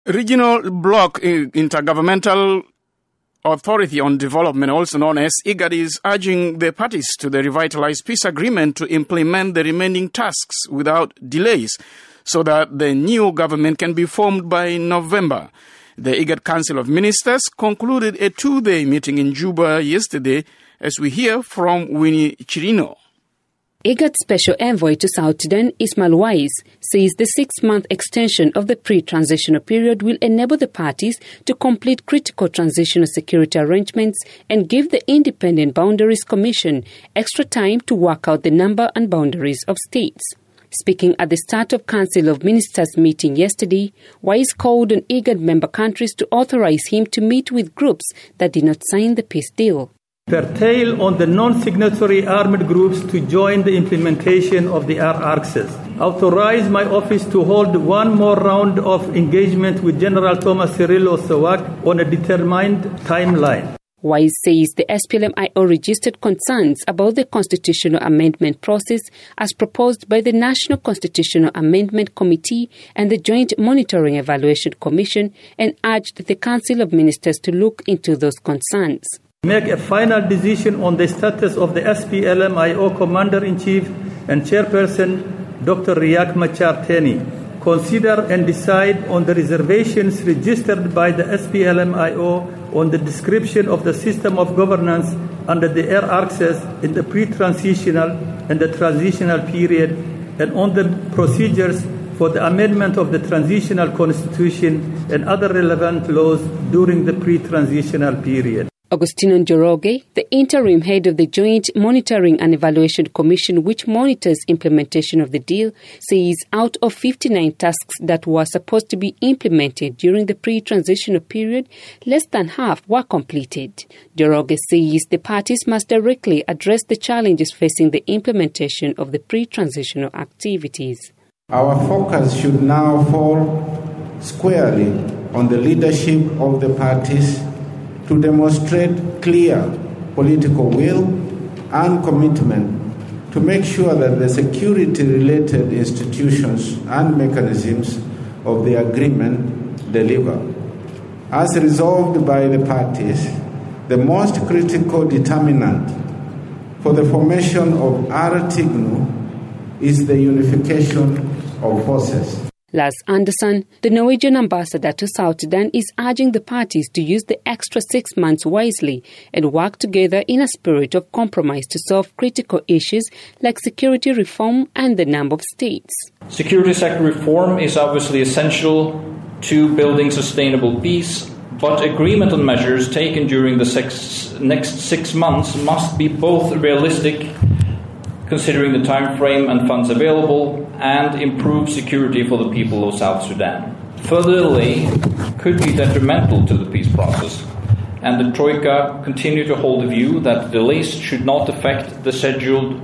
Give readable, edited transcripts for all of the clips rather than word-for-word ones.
Regional Bloc Intergovernmental Authority on Development, also known as Igad, is urging the parties to the revitalized peace agreement to implement the remaining tasks without delays so that the new government can be formed by November. The Igad Council of Ministers concluded a 2-day meeting in Juba yesterday, as we hear from Winnie Cirino. Igad Special Envoy to South Sudan, Ismail Wais, says the 6-month extension of the pre-transitional period will enable the parties to complete critical transitional security arrangements and give the Independent Boundaries Commission extra time to work out the number and boundaries of states. Speaking at the start of Council of Ministers meeting yesterday, Wais called on Igad member countries to authorize him to meet with groups that did not sign the peace deal. Curtail on the non-signatory armed groups to join the implementation of the RRCs. Authorize my office to hold one more round of engagement with General Thomas Cirillo Sawak on a determined timeline. Wise says the SPLM-IO registered concerns about the constitutional amendment process as proposed by the National Constitutional Amendment Committee and the Joint Monitoring Evaluation Commission and urged the Council of Ministers to look into those concerns. Make a final decision on the status of the SPLM-IO Commander-in-Chief and Chairperson Dr. Riek Machar Teni. Consider and decide on the reservations registered by the SPLM-IO on the description of the system of governance under the RRCs in the pre-transitional and the transitional period and on the procedures for the amendment of the transitional constitution and other relevant laws during the pre-transitional period. Agustino Njoroge, the interim head of the Joint Monitoring and Evaluation Commission, which monitors implementation of the deal, says out of 59 tasks that were supposed to be implemented during the pre-transitional period, less than half were completed. Njoroge says the parties must directly address the challenges facing the implementation of the pre-transitional activities. Our focus should now fall squarely on the leadership of the parties to demonstrate clear political will and commitment to make sure that the security-related institutions and mechanisms of the agreement deliver. As resolved by the parties, the most critical determinant for the formation of RTIGNU is the unification of forces. Lars Anderson, the Norwegian ambassador to South Sudan, is urging the parties to use the extra 6 months wisely and work together in a spirit of compromise to solve critical issues like security reform and the number of states. Security sector reform is obviously essential to building sustainable peace, but agreement on measures taken during the next 6 months must be both realistic, considering the time frame and funds available, and improve security for the people of South Sudan. Further delay could be detrimental to the peace process, and the Troika continue to hold the view that delays should not affect the scheduled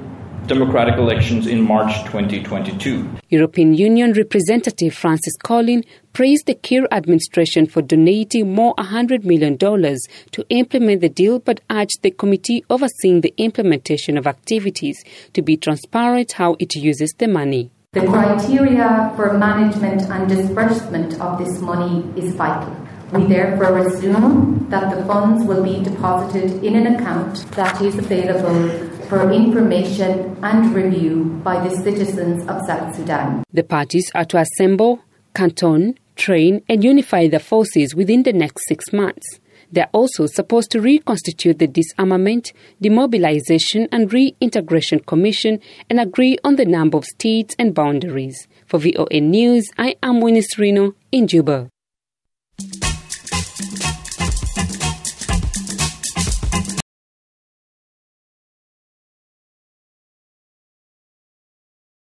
democratic elections in March 2022. European Union Representative Francis Collin praised the Kiir administration for donating more $100 million to implement the deal, but urged the committee overseeing the implementation of activities to be transparent how it uses the money. The criteria for management and disbursement of this money is vital. We therefore assume that the funds will be deposited in an account that is available for information and review by the citizens of South Sudan. The parties are to assemble, canton, train and unify their forces within the next 6 months. They are also supposed to reconstitute the Disarmament, Demobilization and Reintegration Commission and agree on the number of states and boundaries. For VOA News, I am Winnie Cirino in Juba.